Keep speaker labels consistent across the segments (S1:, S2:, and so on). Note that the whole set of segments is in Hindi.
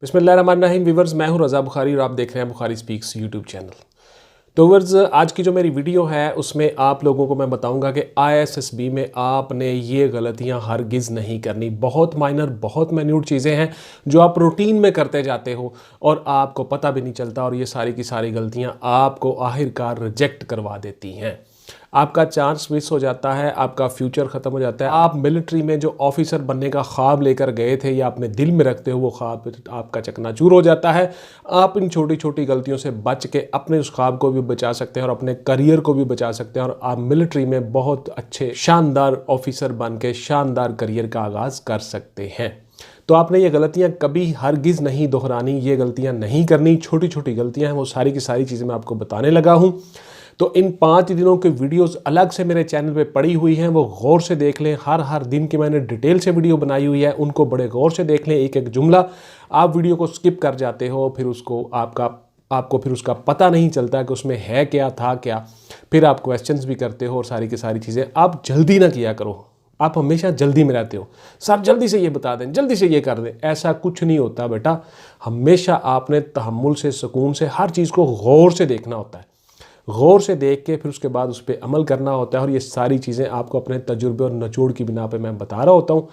S1: बिस्मिल्लाहिर्रहमानिर्रहीम व्यूअर्स, मैं हूं रज़ा बुखारी और आप देख रहे हैं बुखारी स्पीक्स यूट्यूब चैनल। तो व्यूअर्स, आज की जो मेरी वीडियो है उसमें आप लोगों को मैं बताऊंगा कि ISSB में आपने ये गलतियां हरगिज़ नहीं करनी। बहुत माइनर, बहुत माइन्यूट चीज़ें हैं जो आप रूटीन में करते जाते हो और आपको पता भी नहीं चलता, और ये सारी की सारी गलतियां आपको आखिरकार रिजेक्ट करवा देती हैं। आपका चांस मिस हो जाता है, आपका फ्यूचर ख़त्म हो जाता है। आप मिलिट्री में जो ऑफिसर बनने का ख्वाब लेकर गए थे या अपने दिल में रखते हो, वो ख्वाब आपका चकनाचूर हो जाता है। आप इन छोटी छोटी गलतियों से बच के अपने उस ख्वाब को भी बचा सकते हैं और अपने करियर को भी बचा सकते हैं, और आप मिलिट्री में बहुत अच्छे शानदार ऑफिसर बन के शानदार करियर का आगाज़ कर सकते हैं। तो आपने ये गलतियां कभी हरगिज़ नहीं दोहरानी, ये गलतियां नहीं करनी। छोटी छोटी गलतियां हैं, वो सारी की सारी चीज़ें मैं आपको बताने लगा हूँ। तो इन 5 दिनों के वीडियोस अलग से मेरे चैनल पे पड़ी हुई हैं, वो गौर से देख लें। हर दिन की मैंने डिटेल से वीडियो बनाई हुई है, उनको बड़े गौर से देख लें। एक एक जुमला आप वीडियो को स्किप कर जाते हो, फिर उसको आपको फिर उसका पता नहीं चलता कि उसमें है क्या, था क्या। फिर आप क्वेश्चंस भी करते हो और सारी की सारी चीज़ें। आप जल्दी ना किया करो, आप हमेशा जल्दी में रहते हो। सर जल्दी से ये बता दें, जल्दी से ये कर दें, ऐसा कुछ नहीं होता बेटा। हमेशा आपने तहम्मुल से, सुकून से हर चीज़ को गौर से देखना होता है। गौर से देख के फिर उसके बाद उस पर अमल करना होता है, और ये सारी चीज़ें आपको अपने तजुर्बे और निचोड़ की बिना पे मैं बता रहा होता हूँ।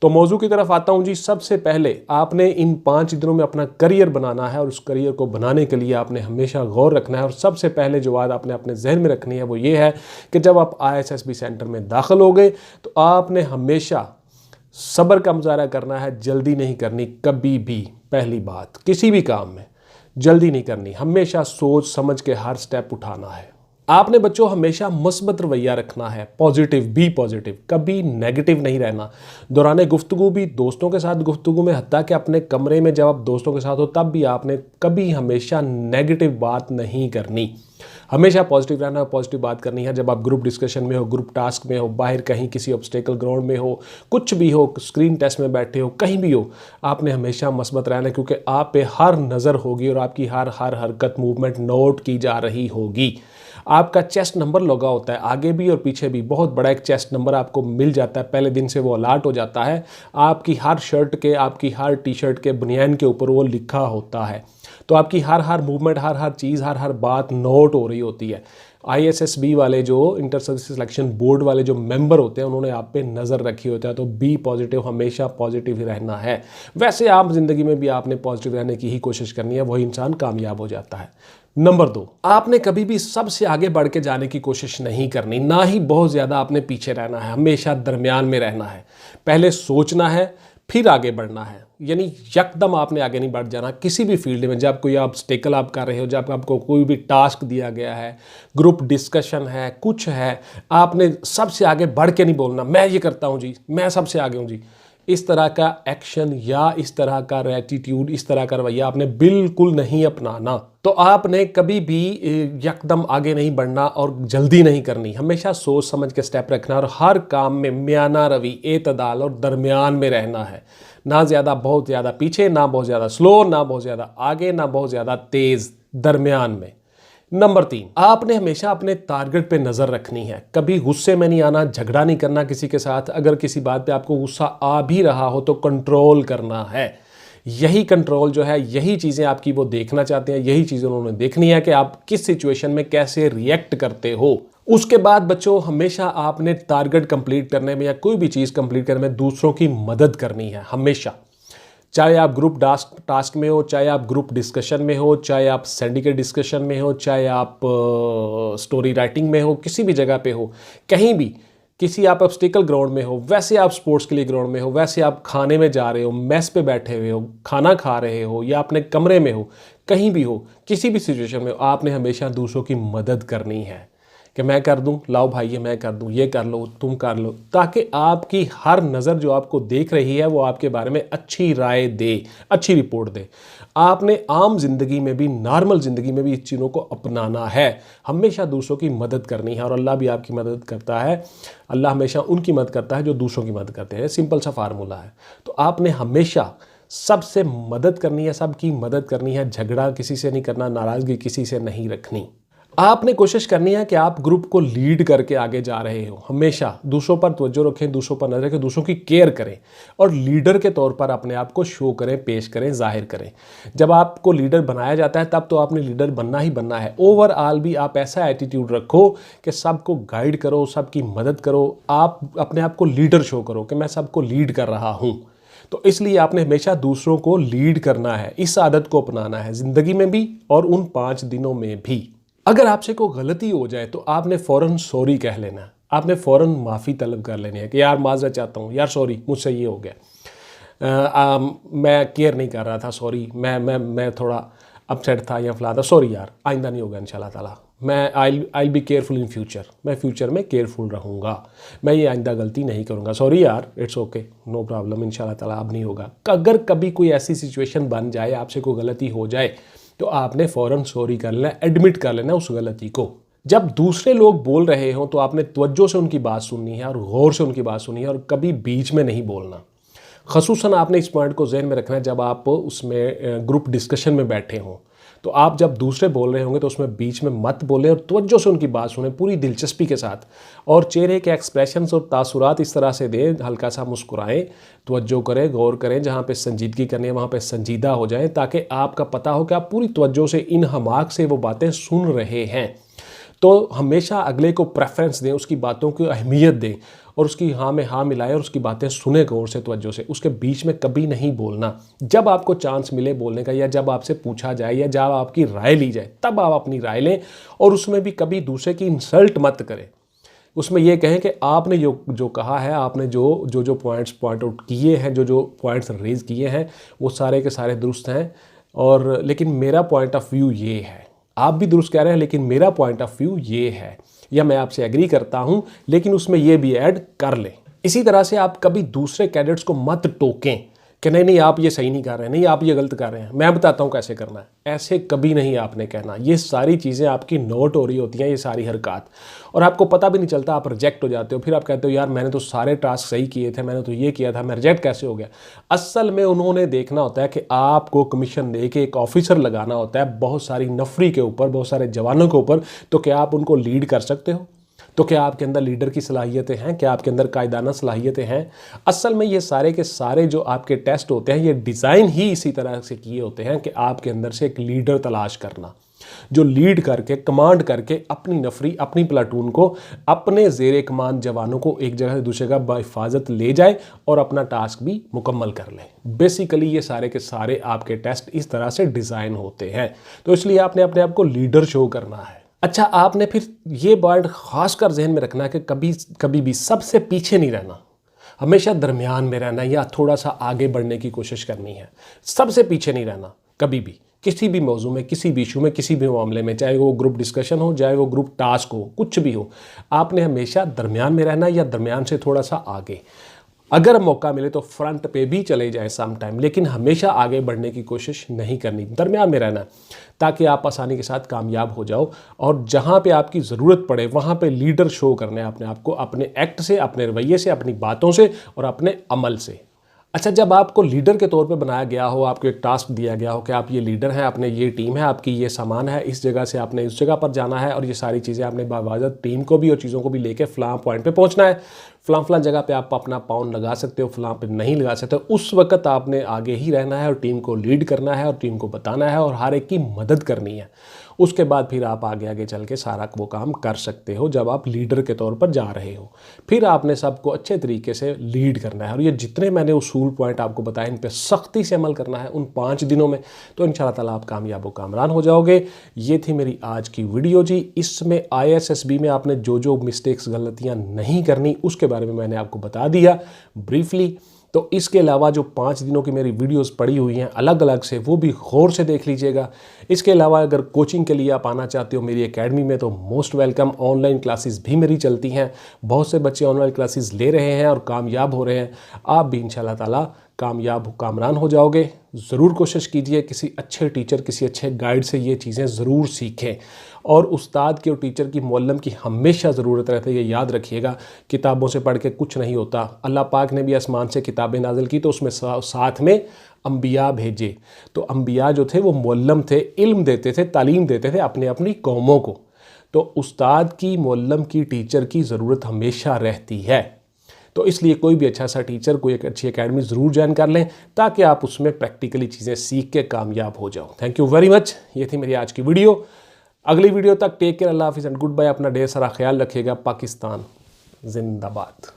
S1: तो मौजू की तरफ आता हूँ जी। सबसे पहले आपने इन 5 दिनों में अपना करियर बनाना है, और उस करियर को बनाने के लिए आपने हमेशा गौर रखना है। और सबसे पहले जो बात आपने अपने जहन में रखनी है वो ये है कि जब आप ISSB सेंटर में दाखिल हो गए तो आपने हमेशा सब्र का मुजाहरा करना है, जल्दी नहीं करनी कभी भी। पहली बात, किसी भी काम में जल्दी नहीं करनी, हमेशा सोच समझ के हर स्टेप उठाना है। आपने बच्चों हमेशा मुस्बत रवैया रखना है, पॉजिटिव, बी पॉजिटिव, कभी नेगेटिव नहीं रहना। दौरान गुफ्तगू भी, दोस्तों के साथ गुफ्तगू में, हत्ता कि अपने कमरे में जब आप दोस्तों के साथ हो तब भी आपने कभी हमेशा नेगेटिव बात नहीं करनी। हमेशा पॉजिटिव रहना, पॉजिटिव बात करनी है। जब आप ग्रुप डिस्कशन में हो, ग्रुप टास्क में हो, बाहर कहीं किसी ऑब्स्टेकल ग्राउंड में हो, कुछ भी हो, स्क्रीन टेस्ट में बैठे हो, कहीं भी हो, आपने हमेशा मस्बत रहना, क्योंकि आप पे हर नज़र होगी और आपकी हर हरकत, मूवमेंट नोट की जा रही होगी। आपका चेस्ट नंबर लगा होता है, आगे भी और पीछे भी बहुत बड़ा एक चेस्ट नंबर आपको मिल जाता है। पहले दिन से वो अलर्ट हो जाता है। आपकी हर शर्ट के, आपकी हर टी शर्ट के, बनियान के ऊपर वो लिखा होता है। तो आपकी हर मूवमेंट, हर चीज़, हर बात नोट हो रही होती है। ISSB वाले जो इंटर सर्विस सिलेक्शन बोर्ड वाले जो मेंबर होते हैं, उन्होंने आप पे नज़र रखी होता है। तो बी पॉजिटिव, हमेशा पॉजिटिव ही रहना है। वैसे आप ज़िंदगी में भी आपने पॉजिटिव रहने की ही कोशिश करनी है, वही इंसान कामयाब हो जाता है। नंबर 2, आपने कभी भी सबसे आगे बढ़ के जाने की कोशिश नहीं करनी, ना ही बहुत ज़्यादा आपने पीछे रहना है। हमेशा दरमियान में रहना है। पहले सोचना है, फिर आगे बढ़ना है। यानी यकदम आपने आगे नहीं बढ़ जाना किसी भी फील्ड में। जब कोई ऑब्स्टेकल आप कर रहे हो, जब आपको कोई भी टास्क दिया गया है, ग्रुप डिस्कशन है, कुछ है, आपने सबसे आगे बढ़ के नहीं बोलना मैं ये करता हूँ जी, मैं सबसे आगे हूँ जी। इस तरह का एक्शन या इस तरह का एटीट्यूड, इस तरह का रवैया आपने बिल्कुल नहीं अपनाना। तो आपने कभी भी यकदम आगे नहीं बढ़ना और जल्दी नहीं करनी। हमेशा सोच समझ के स्टेप रखना, और हर काम में म्याना रवि, एतदाल और दरमियान में रहना है। ना ज़्यादा बहुत ज़्यादा पीछे, ना बहुत ज़्यादा स्लो, ना बहुत ज़्यादा आगे, ना बहुत ज़्यादा तेज़, दरमियान में। नंबर 3, आपने हमेशा अपने टारगेट पे नज़र रखनी है। कभी गुस्से में नहीं आना, झगड़ा नहीं करना किसी के साथ। अगर किसी बात पे आपको गुस्सा आ भी रहा हो तो कंट्रोल करना है। यही कंट्रोल जो है, यही चीज़ें आपकी वो देखना चाहते हैं, यही चीज़ें उन्होंने देखनी है कि आप किस सिचुएशन में कैसे रिएक्ट करते हो। उसके बाद बच्चों, हमेशा आपने टारगेट कंप्लीट करने में या कोई भी चीज़ कंप्लीट करने में दूसरों की मदद करनी है। हमेशा, चाहे आप ग्रुप टास्क में हो, चाहे आप ग्रुप डिस्कशन में हो, चाहे आप सिंडिकेट डिस्कशन में हो, चाहे आप स्टोरी राइटिंग में हो, किसी भी जगह पे हो, कहीं भी, किसी आप ऑब्स्टिकल ग्राउंड में हो, वैसे आप स्पोर्ट्स के लिए ग्राउंड में हो, वैसे आप खाने में जा रहे हो, मेस पे बैठे हुए हो, खाना खा रहे हो, या अपने कमरे में हो, कहीं भी हो, किसी भी सिचुएशन में हो, आपने हमेशा दूसरों की मदद करनी है कि मैं कर दूं, लाओ भाई ये मैं कर दूं, ये कर लो, तुम कर लो, ताकि आपकी हर नज़र जो आपको देख रही है वो आपके बारे में अच्छी राय दे, अच्छी रिपोर्ट दे। आपने आम जिंदगी में भी, नॉर्मल ज़िंदगी में भी इस चीज़ों को अपनाना है। हमेशा दूसरों की मदद करनी है, और अल्लाह भी आपकी मदद करता है। अल्लाह हमेशा उनकी मदद करता है जो दूसरों की मदद करते हैं। सिंपल सा फार्मूला है। तो आपने हमेशा सबसे मदद करनी है, सबकी मदद करनी है। झगड़ा किसी से नहीं करना, नाराज़गी किसी से नहीं रखनी। आपने कोशिश करनी है कि आप ग्रुप को लीड करके आगे जा रहे हो। हमेशा दूसरों पर तवज्जो रखें, दूसरों पर नजर रखें, दूसरों की केयर करें और लीडर के तौर पर अपने आप को शो करें, पेश करें, जाहिर करें। जब आपको लीडर बनाया जाता है तब तो आपने लीडर बनना ही बनना है। ओवरऑल भी आप ऐसा एटीट्यूड रखो कि सबको गाइड करो, सबकी मदद करो, आप अपने आप को लीडर शो करो कि मैं सबको लीड कर रहा हूँ। तो इसलिए आपने हमेशा दूसरों को लीड करना है, इस आदत को अपनाना है ज़िंदगी में भी और उन 5 दिनों में भी। अगर आपसे कोई गलती हो जाए तो आपने फ़ौरन सॉरी कह लेना है, आपने फ़ौरन माफ़ी तलब कर लेनी है कि यार माजरत चाहता हूँ, यार सॉरी मुझसे ये हो गया, मैं केयर नहीं कर रहा था, सॉरी, मैं थोड़ा अपसेट था या फला था, सॉरी यार, आइंदा नहीं होगा इंशाल्लाह ताला, मैं आई बी केयरफुल इन फ्यूचर, मैं फ्यूचर में केयरफुल रहूँगा, मैं ये आइंदा गलती नहीं करूँगा, सॉरी यार, इट्स ओके, नो प्रॉब्लम, इंशाल्लाह ताला अब नहीं होगा। अगर कभी कोई ऐसी सिचुएशन बन जाए, आपसे कोई गलती हो जाए तो आपने फ़ौरन सॉरी कर लेना, एडमिट कर लेना उस गलती को। जब दूसरे लोग बोल रहे हों तो आपने तवज्जो से उनकी बात सुननी है और गौर से उनकी बात सुननी है और कभी बीच में नहीं बोलना। ख़ुसूसन आपने इस पॉइंट को जहन में रखना है जब आप उसमें ग्रुप डिस्कशन में बैठे हों, तो आप जब दूसरे बोल रहे होंगे तो उसमें बीच में मत बोलें और तवज्जो से उनकी बात सुनें पूरी दिलचस्पी के साथ और चेहरे के एक्सप्रेशंस और तासुरात इस तरह से दें, हल्का सा मुस्कुराएं, तवज्जो करें, गौर करें, जहाँ पे संजीदगी करनी है वहाँ पे संजीदा हो जाएं ताकि आपका पता हो कि आप पूरी तवज्जो से इन हमाक से वो बातें सुन रहे हैं। तो हमेशा अगले को प्रेफरेंस दें, उसकी बातों की अहमियत दें और उसकी हाँ में हाँ मिलाएं और उसकी बातें सुने गौर से, तवज्जो से। उसके बीच में कभी नहीं बोलना। जब आपको चांस मिले बोलने का या जब आपसे पूछा जाए या जब आपकी राय ली जाए तब आप अपनी राय लें और उसमें भी कभी दूसरे की इंसल्ट मत करें। उसमें यह कहें कि आपने जो कहा है, आपने जो पॉइंट्स पॉइंट आउट किए हैं, जो पॉइंट्स रेज किए हैं वो सारे के सारे दुरुस्त हैं और लेकिन मेरा पॉइंट ऑफ व्यू ये है। आप भी दुरुस्त कह रहे हैं लेकिन मेरा पॉइंट ऑफ व्यू ये है, या मैं आपसे एग्री करता हूं लेकिन उसमें ये भी ऐड कर लें। इसी तरह से आप कभी दूसरे कैडेट्स को मत टोकें कि नहीं आप ये सही नहीं कर रहे हैं, नहीं आप ये गलत कर रहे हैं, मैं बताता हूं कैसे करना है। ऐसे कभी नहीं आपने कहना। ये सारी चीज़ें आपकी नोट हो रही होती हैं, ये सारी हरकत, और आपको पता भी नहीं चलता, आप रिजेक्ट हो जाते हो। फिर आप कहते हो यार मैंने तो सारे टास्क सही किए थे, मैंने तो ये किया था, मैं रिजेक्ट कैसे हो गया। असल में उन्होंने देखना होता है कि आपको कमीशन दे के एक ऑफिसर लगाना होता है बहुत सारी नफरी के ऊपर, बहुत सारे जवानों के ऊपर। तो क्या आप उनको लीड कर सकते हो? तो क्या आपके अंदर लीडर की सलाहियतें हैं? क्या आपके अंदर कायदाना सलाहियतें हैं? असल में ये सारे के सारे जो आपके टेस्ट होते हैं ये डिज़ाइन ही इसी तरह से किए होते हैं कि आपके अंदर से एक लीडर तलाश करना जो लीड करके, कमांड करके अपनी नफरी, अपनी प्लाटून को, अपने ज़ेरे कमांड जवानों को एक जगह से दूसरी जगह बाहिफाजत ले जाए और अपना टास्क भी मुकम्मल कर ले। बेसिकली ये सारे के सारे आपके टेस्ट इस तरह से डिज़ाइन होते हैं। तो इसलिए आपने अपने आप को लीडर शो करना है। अच्छा, आपने फिर ये पॉइंट खासकर जहन में रखना है कि कभी भी सबसे पीछे नहीं रहना, हमेशा दरमियान में रहना या थोड़ा सा आगे बढ़ने की कोशिश करनी है। सबसे पीछे नहीं रहना कभी भी, किसी भी मौजू में, किसी भी इशू में, किसी भी मामले में, चाहे वो ग्रुप डिस्कशन हो, चाहे वो ग्रुप टास्क हो, कुछ भी हो, आपने हमेशा दरमियान में रहना या दरमियान से थोड़ा सा आगे। अगर मौका मिले तो फ्रंट पे भी चले जाएं सम टाइम, लेकिन हमेशा आगे बढ़ने की कोशिश नहीं करनी, दरमियान में रहना, ताकि आप आसानी के साथ कामयाब हो जाओ और जहाँ पे आपकी ज़रूरत पड़े वहाँ पे लीडर शो करना है अपने आप को, अपने एक्ट से, अपने रवैये से, अपनी बातों से और अपने अमल से। अच्छा, जब आपको लीडर के तौर पे बनाया गया हो, आपको एक टास्क दिया गया हो कि आप ये लीडर हैं, आपने ये टीम है, आपकी ये सामान है, इस जगह से आपने इस जगह पर जाना है और ये सारी चीज़ें आपने बावाजत टीम को भी और चीज़ों को भी लेके फ़लाँ पॉइंट पे पहुंचना है, फ़लाँ जगह पे आप अपना पाउंड लगा सकते हो, फ़लाँ पे नहीं लगा सकते, उस वक्त आपने आगे ही रहना है और टीम को लीड करना है और टीम को बताना है और हर एक की मदद करनी है। उसके बाद फिर आप आगे आगे चल के सारा वो काम कर सकते हो जब आप लीडर के तौर पर जा रहे हो। फिर आपने सबको अच्छे तरीके से लीड करना है और ये जितने मैंने उसूल पॉइंट आपको बताए इन पे सख्ती से अमल करना है उन 5 दिनों में, तो इंशाल्लाह ताला आप कामयाब व कामरान हो जाओगे। ये थी मेरी आज की वीडियो जी। इसमें ISSB में आपने जो मिस्टेक्स, गलतियाँ नहीं करनी उसके बारे में मैंने आपको बता दिया ब्रीफली। तो इसके अलावा जो 5 दिनों की मेरी वीडियोस पड़ी हुई हैं अलग अलग से, वो भी गौर से देख लीजिएगा। इसके अलावा अगर कोचिंग के लिए आप आना चाहते हो मेरी एकेडमी में तो मोस्ट वेलकम। ऑनलाइन क्लासेस भी मेरी चलती हैं, बहुत से बच्चे ऑनलाइन क्लासेस ले रहे हैं और कामयाब हो रहे हैं। आप भी इंशाल्लाह ताला कामयाब कामरान हो जाओगे। ज़रूर कोशिश कीजिए किसी अच्छे टीचर, किसी अच्छे गाइड से ये चीज़ें ज़रूर सीखें और उस्ताद की और टीचर की, मुअल्लिम की हमेशा ज़रूरत रहती है। ये याद रखिएगा, किताबों से पढ़ के कुछ नहीं होता। अल्लाह पाक ने भी आसमान से किताबें नाज़िल की तो उसमें साथ में अंबिया भेजे, तो अंबिया जो थे वो मुअल्लिम थे, इल्म देते थे, तालीम देते थे अपनी अपनी कौमों को। तो उस्ताद की, मुअल्लिम की, टीचर की ज़रूरत हमेशा रहती है। तो इसलिए कोई भी अच्छा सा टीचर, कोई एक अच्छी एकेडमी ज़रूर ज्वाइन कर लें ताकि आप उसमें प्रैक्टिकली चीज़ें सीख के कामयाब हो जाओ। Thank you very much. ये थी मेरी आज की वीडियो। अगली वीडियो तक टेक केयर, अल्लाह हाफिज़ एंड गुड बाय। अपना ढेर सारा ख्याल रखिएगा। पाकिस्तान जिंदाबाद।